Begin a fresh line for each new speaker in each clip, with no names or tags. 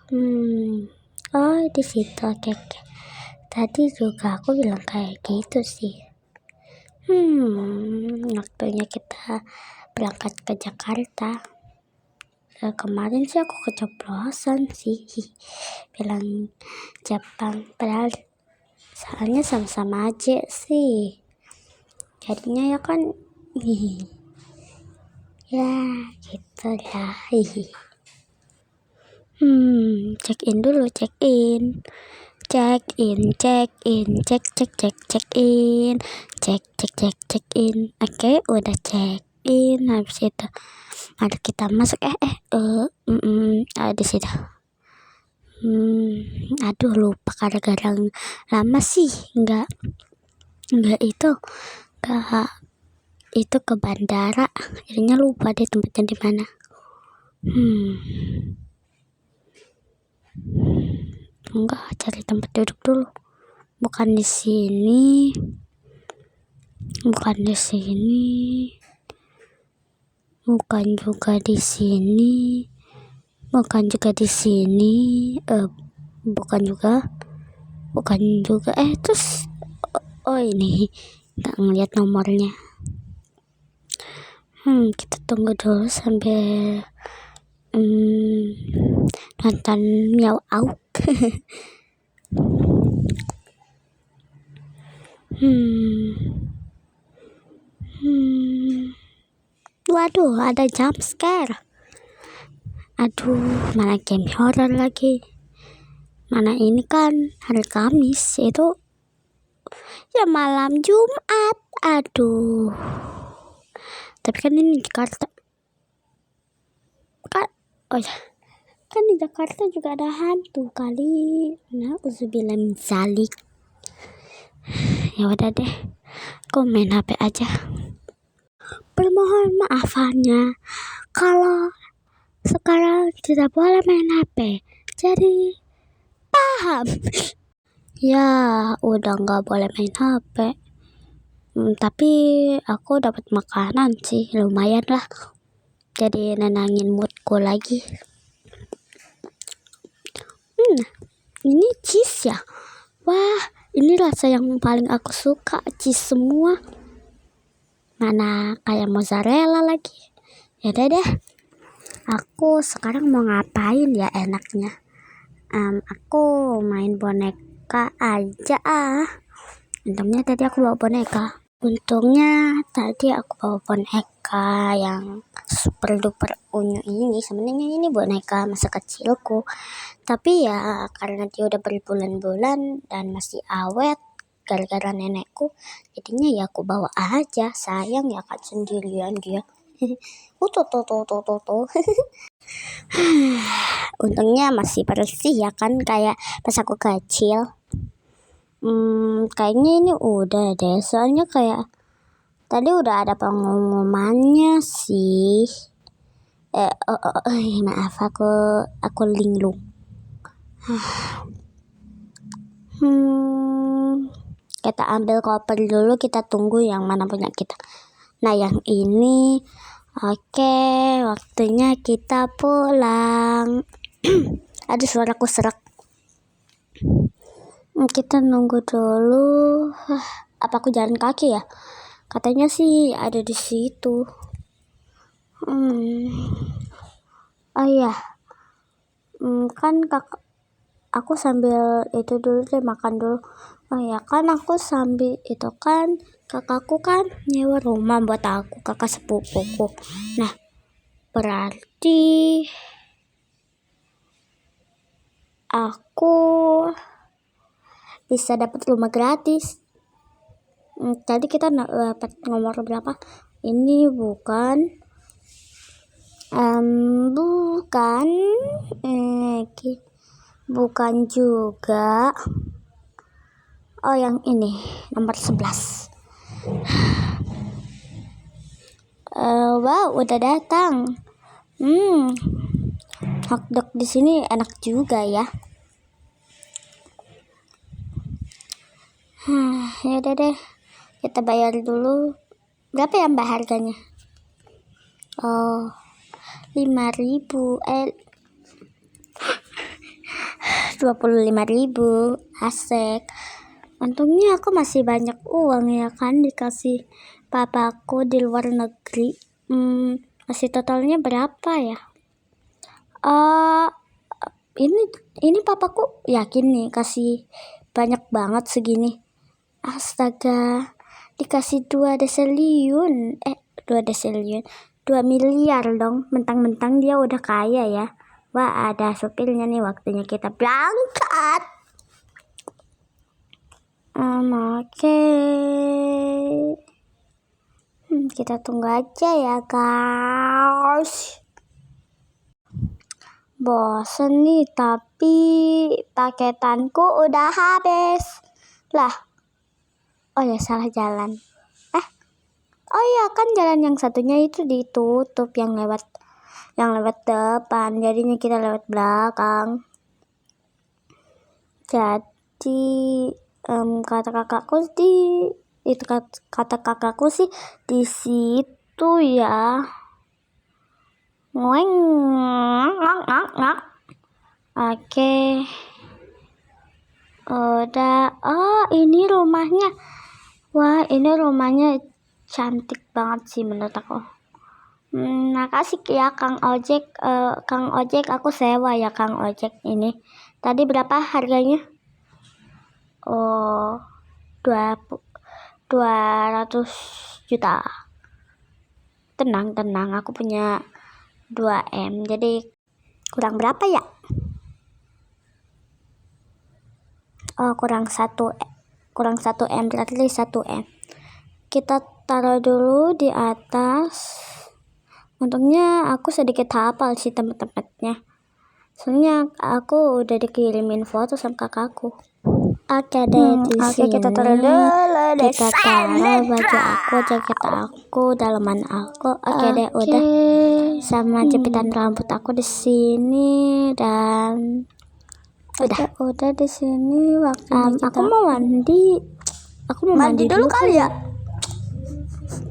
Oh di situ, oke. Tadi juga aku bilang kayak gitu sih. Waktunya kita berangkat ke Jakarta. Kemarin sih aku keceplosan sih bilang Jepang, padahal soalnya sama-sama aja sih. Jadinya ya kan ya gitu lah. Check in dulu, check in, cek in. Oke, udah check in. Habis itu mari kita masuk. Di situ. Aduh lupa gara-gara lama sih nggak itu ke bandara, akhirnya lupa deh tempatnya di mana. Enggak, cari tempat duduk dulu. Bukan di sini, bukan juga di sini, terus ini nggak ngeliat nomornya. Kita tunggu dulu sambil nonton Miao Auk. Waduh, ada jump scare. Aduh, mana game horror lagi. Mana ini kan hari Kamis, itu ya malam Jumat. Aduh. Tapi kan ini Jakarta. Kan di Jakarta juga ada hantu kali. Nah, uzubillah min zalik. Ya udah deh, aku main HP aja. Permohon maafannya kalau sekarang tidak boleh main HP. Jadi paham? Ya, udah nggak boleh main HP. Tapi aku dapat makanan sih, lumayan lah. Jadi nenangin moodku lagi. Ini cheese ya. Wah, ini rasa yang paling aku suka, cheese semua. Mana kayak mozzarella lagi. Ya udah deh. Aku sekarang mau ngapain ya enaknya? Aku main boneka aja Untungnya tadi aku bawa boneka yang super duper unyu ini. Sebenarnya ini boneka masa kecilku, tapi ya karena dia udah berbulan-bulan dan masih awet gara-gara nenekku, jadinya ya aku bawa aja. Sayang ya kan sendirian dia. Tuh. Untungnya masih bersih ya kan, kayak pas aku kecil. Kayaknya ini udah deh, soalnya kayak tadi udah ada pengumumannya sih. Maaf, aku linglung. Kita ambil koper dulu, kita tunggu yang mana punya kita. Nah, yang ini. Oke, waktunya kita pulang. Aduh, suaraku serak. Kita nunggu dulu. Apa aku jalan kaki ya? Katanya sih ada di situ. Oh iya. Kan aku sambil itu dulu deh, makan dulu. Oh ya kan, aku sambil itu kan kakakku kan nyewa rumah buat aku, kakak sepupuku. Nah, berarti aku bisa dapat rumah gratis. Tadi kita dapat nomor berapa? Ini bukan juga. Oh, yang ini nomor 11. Wow, udah datang. Hotdog di sini enak juga ya. Ya udah deh, kita bayar dulu. Berapa ya Mbak harganya? 5.000. 25.000. Asik. Untungnya aku masih banyak uang ya kan, dikasih papaku di luar negeri. Masih totalnya berapa ya? Ini papaku yakin nih kasih banyak banget segini. Astaga, dikasih 2 miliar dong. Mentang-mentang dia udah kaya ya. Wah, ada supirnya nih, waktunya kita berangkat. Oke. Kita tunggu aja ya guys. Bosen nih, tapi paketanku udah habis. Lah, oh ya salah jalan. Oh ya kan jalan yang satunya itu ditutup, yang lewat depan. Jadinya kita lewat belakang. Jadi kata kakakku sih di situ ya. Ngoeng. Oke. Udah. Oh, ini rumahnya. Wah, ini rumahnya cantik banget sih menurut aku. Makasih ya Kang Ojek. Kang Ojek, aku sewa ya Kang Ojek ini. Tadi berapa harganya? Oh, 200 juta. Tenang, aku punya 2M. Jadi kurang berapa ya? Oh, kurang 1M, berarti 1M. Kita taruh dulu di atas. Untungnya aku sedikit hafal sih tempat-tempatnya. Soalnya aku udah dikirimin foto sama kakakku. Oke deh, di sini
kita taruh dulu deh.
Kita taruh baju aku, jaket aku, dalaman aku. Oke deh, udah. Sama jepitan rambut aku di sini dan udah di sini. Aku mau mandi. Mandi
dulu kali ya.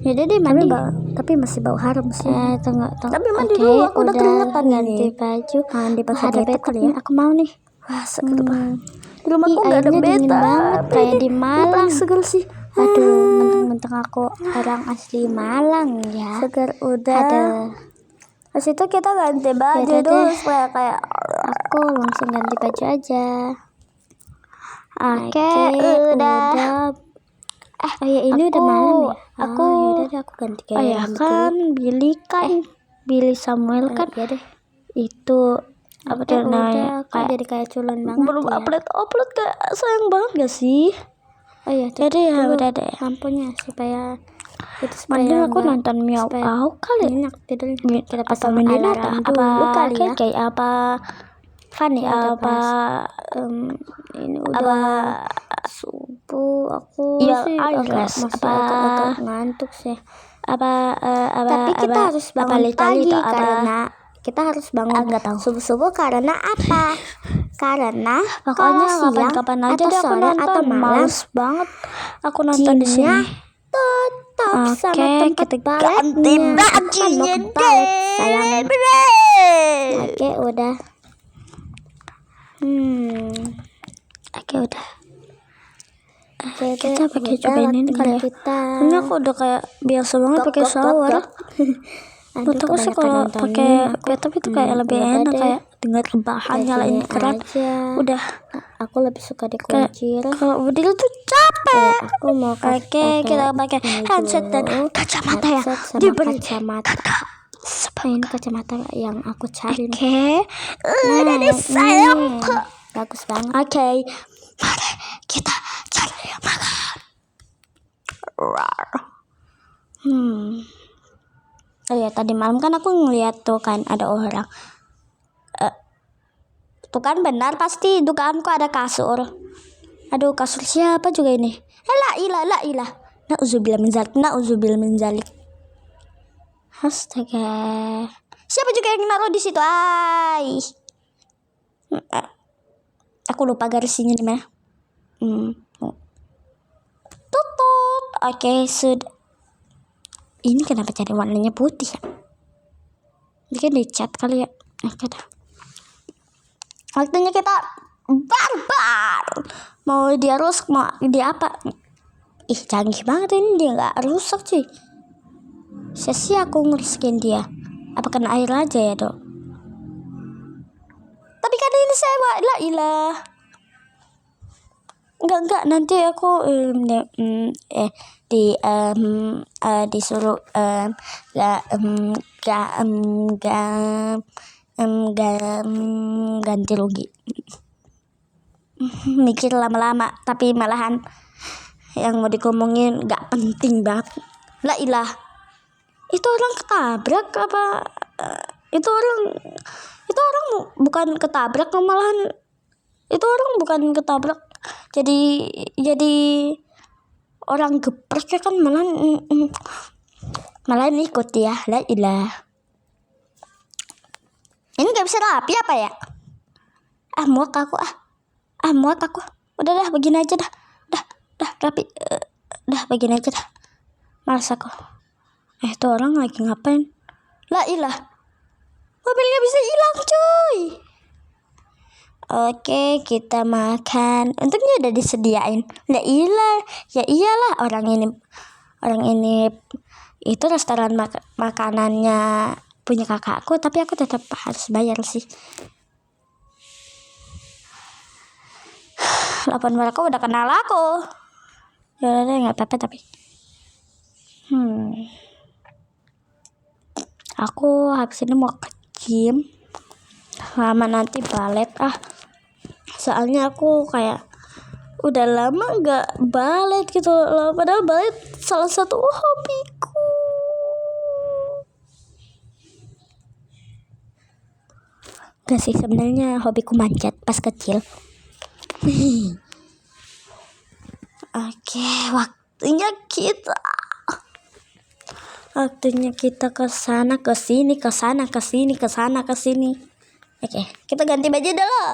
Yaudah deh mandi. Tapi masih bau harum sih. Tunggu.
Tapi mandi dulu, aku udah keringetan
ganti baju.
Mandi pakai
bed kali ya. Aku mau nih.
Wah, seger banget. Di rumahku nggak ada
dingin
bed
banget kayak di Malang.
Seger sih.
Aduh, mentang-mentang aku orang asli Malang ya.
Seger udah. Pas itu kita ganti baju
Yaudah
dulu
deh.
supaya kayak
Aku langsung ganti baju aja.
Oke, udah.
Oh ya, ini udah malam ya.
Yaudah
deh, aku ganti
Oh ya kan,
Billy Samuel kan.
Ya deh.
Itu
Apa tuh namanya?
jadi kayak culun banget.
Belum upload kayak sayang banget gak sih?
Oh iya,
Jadi ya udah deh.
lampunya supaya
Mending aku nonton Miao kali.
Enak tidurnya. Kita
Apa
pasang
mending
alarm
apa
dulu kali ya.
kayak apa? Funny apa?
Ini
Apa?
udah subuh. Aku
Ya,
sih
masih
agak ngantuk sih.
Tapi
kita harus bangun pagi karena kita harus bangun
nggak tahu.
subuh-subuh karena apa? Karena
Pokoknya
kalau siang
kapan aja
atau
deh aku
sore
nonton.
atau malam
Males banget aku nonton di sini.
tetap sama
Oke,
tempat
kita
baletnya.
ganti bajunya
Aku kan mau ke balet, sayang.
deh.
Oke, udah.
Oke, udah.
Kita
pakai cobain kali ya. Ini aku udah kayak biasa banget pakai shower. Menurut aku sih kalau pakai laptop itu kayak lebih enak, kayak dengar rebahan nyalain keran. Udah.
Aku lebih suka dikuncir.
Kalau Budil tuh capek.
Aku mau
Oke, kita pakai headset dan kacamata ya.
Diberi kacamata. Ini kacamata yang aku cari.
Oke.
Nah,
Dari sayang.
Bagus banget.
Oke. Mari kita cari makan.
Oh ya, tadi malam kan aku ngeliat tuh kan ada orang. Tuh kan benar, pasti dugaanku ada kasur. Aduh, kasur siapa juga ini? La ilah. Na'udzubillah min zalik. Astaga. Siapa juga yang naruh di situ? Aku lupa garisnya di mana. Tutut. Oke, sudah. Ini kenapa jadi warnanya putih ya? Mungkin dicat kali ya. Oke dah.
Waktunya kita barbar. Mau dia rusak, mau dia apa? Ih, canggih banget ini, dia nggak rusak cuy. Sia-sia aku ngerusakin dia. Apa kena air aja ya dok? Tapi kan ini saya lah ilah. Enggak, nanti aku disuruh ganti rugi. Mikir lama-lama, tapi malahan yang mau dikomongin nggak penting banget. Lah ilah, itu orang ketabrak apa? Itu orang bukan ketabrak, malahan itu orang bukan ketabrak. Jadi orang geprek ya kan, malahan ikut ya. Lah ilah, ini nggak bisa rapi apa ya? Muak aku. Udah dah, begini aja dah. Dah rapi. Dah begini aja dah. Malas aku. Tuh orang lagi ngapain? Lah ilah, mobilnya bisa hilang cuy. Oke, kita makan. Untungnya udah disediain. Lah ilah, ya iyalah, orang ini itu restoran makanannya punya kakakku, tapi aku tetap harus bayar sih. 8 mereka udah kenal aku. Ya udah, nggak apa-apa tapi. Aku habis ini mau ke gym. Lama nanti balet soalnya aku kayak udah lama nggak balet gitu loh, padahal balet salah satu hobiku. Gak sih, sebenarnya hobiku manjat pas kecil. Oke, waktunya kita ke sana ke sini. Oke, kita ganti baju dulu.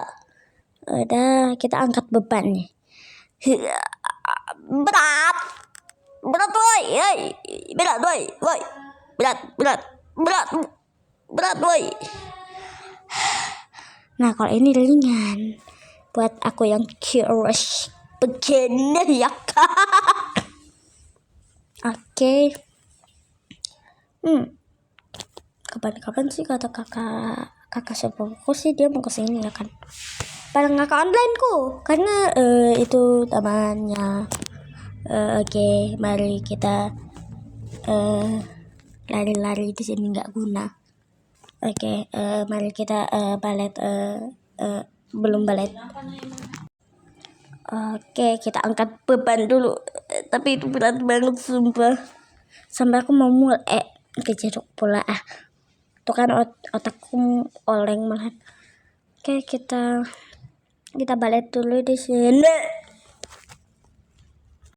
Udah, kita angkat beban nih. Berat boy. Berat boy. Nah, kalau ini ringan buat aku yang curious begini ya. Oke. Kapan sih kata kakak sepupuku sih dia mau kesini ya kan? Bareng kakak onlineku karena itu temannya. Oke, mari kita lari-lari di sini nggak guna. Oke, mari kita balet. Belum balet. Oke, kita angkat beban dulu. Tapi itu berat banget sumpah. Sampai aku mau kejeruk pula Tuh kan otakku oleng malah. Oke, kita balet dulu di sini.